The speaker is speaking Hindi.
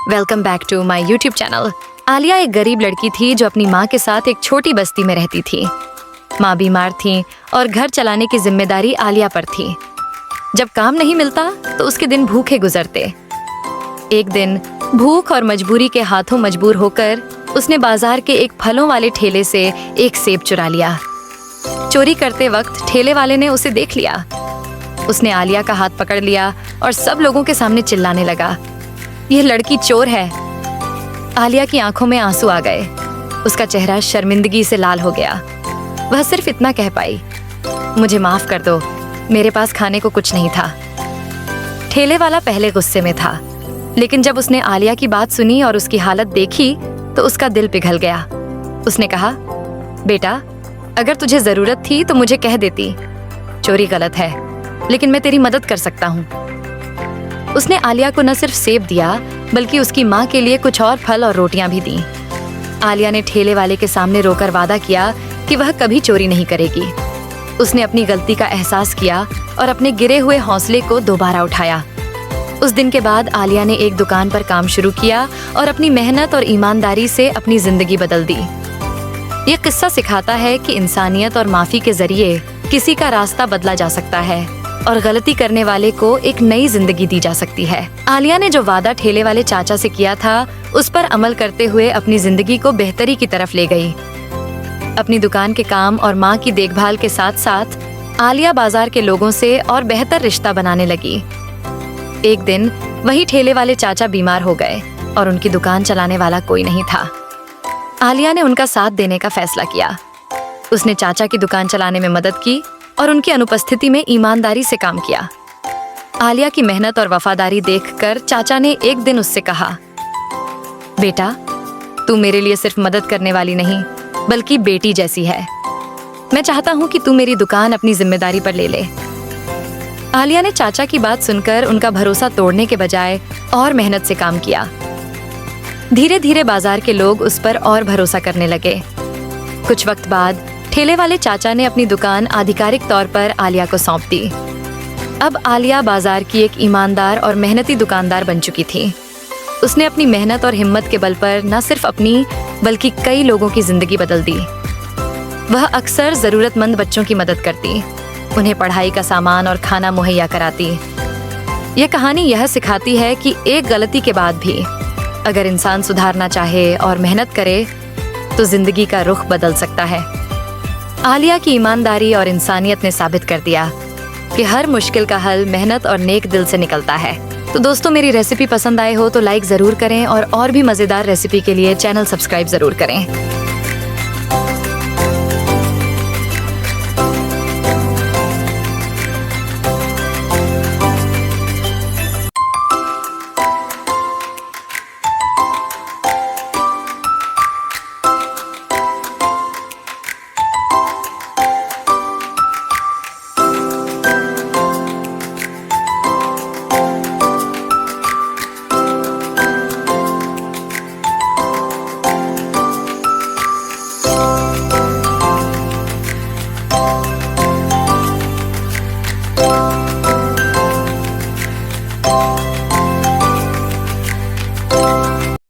Welcome back to my YouTube channel. Alia एक गरीब लड़की थी जो अपनी माँ के साथ एक छोटी बस्ती में रहती थी। माँ बीमार थी और घर चलाने की जिम्मेदारी आलिया पर थी। जब काम नहीं मिलता तो उसके दिन भूखे गुजरते। एक दिन भूख और मजबूरी के हाथों मजबूर होकर उसने बाजार के एक फलों वाले ठेले से एक सेब चुरा लिया। चोरी करते वक्त ठेले वाले ने उसे देख लिया। उसने आलिया का हाथ पकड़ लिया और सब लोगों के सामने चिल्लाने लगा, यह लड़की चोर है। आलिया की आंखों में आंसू आ गए। उसका चेहरा शर्मिंदगी से लाल हो गया। वह सिर्फ इतना कह पाई, मुझे माफ कर दो, मेरे पास खाने को कुछ नहीं था। ठेले वाला पहले गुस्से में था, लेकिन जब उसने आलिया की बात सुनी और उसकी हालत देखी तो उसका दिल पिघल गया। उसने कहा, बेटा, अगर तुझे जरूरत थी तो मुझे कह देती। चोरी गलत है, लेकिन मैं तेरी मदद कर सकता हूँ। उसने आलिया को न सिर्फ सेब दिया बल्कि उसकी माँ के लिए कुछ और फल और रोटियां भी दी। आलिया ने ठेले वाले के सामने रोकर वादा किया कि वह कभी चोरी नहीं करेगी। उसने अपनी गलती का एहसास किया और अपने गिरे हुए हौसले को दोबारा उठाया। उस दिन के बाद आलिया ने एक दुकान पर काम शुरू किया और अपनी मेहनत और ईमानदारी से अपनी जिंदगी बदल दी। ये किस्सा सिखाता है कि इंसानियत और माफी के जरिए किसी का रास्ता बदला जा सकता है और गलती करने वाले को एक नई जिंदगी दी जा सकती है। आलिया ने जो वादा ठेले वाले चाचा से किया था, उस पर अमल करते हुए अपनी जिंदगी को बेहतरी की तरफ ले गई। अपनी दुकान के काम और माँ की देखभाल के साथ साथ आलिया बाजार के लोगों से और बेहतर रिश्ता बनाने लगी। एक दिन वही ठेले वाले चाचा बीमार हो गए और उनकी दुकान चलाने वाला कोई नहीं था। आलिया ने उनका साथ देने का फैसला किया। उसने चाचा की दुकान चलाने में मदद की और उनकी अनुपस्थिति में ईमानदारी से काम किया। आलिया की मेहनत और वफादारी देखकर चाचा ने एक दिन उससे कहा, बेटा, तू मेरे लिए सिर्फ मदद करने वाली नहीं बल्कि बेटी जैसी है। मैं चाहता हूँ कि तू मेरी दुकान अपनी जिम्मेदारी पर ले ले। आलिया ने चाचा की बात सुनकर उनका भरोसा तोड़ने के बजाय और मेहनत से काम किया। धीरे धीरे बाजार के लोग उस पर और भरोसा करने लगे। कुछ वक्त बाद ठेले वाले चाचा ने अपनी दुकान आधिकारिक तौर पर आलिया को सौंप दी। अब आलिया बाजार की एक ईमानदार और मेहनती दुकानदार बन चुकी थी। उसने अपनी मेहनत और हिम्मत के बल पर न सिर्फ अपनी बल्कि कई लोगों की जिंदगी बदल दी। वह अक्सर जरूरतमंद बच्चों की मदद करती, उन्हें पढ़ाई का सामान और खाना मुहैया कराती। यह कहानी यह सिखाती है कि एक गलती के बाद भी अगर इंसान सुधारना चाहे और मेहनत करे तो जिंदगी का रुख बदल सकता है। आलिया की ईमानदारी और इंसानियत ने साबित कर दिया कि हर मुश्किल का हल मेहनत और नेक दिल से निकलता है। तो दोस्तों, मेरी रेसिपी पसंद आए हो तो लाइक जरूर करें और भी मजेदार रेसिपी के लिए चैनल सब्सक्राइब जरूर करें।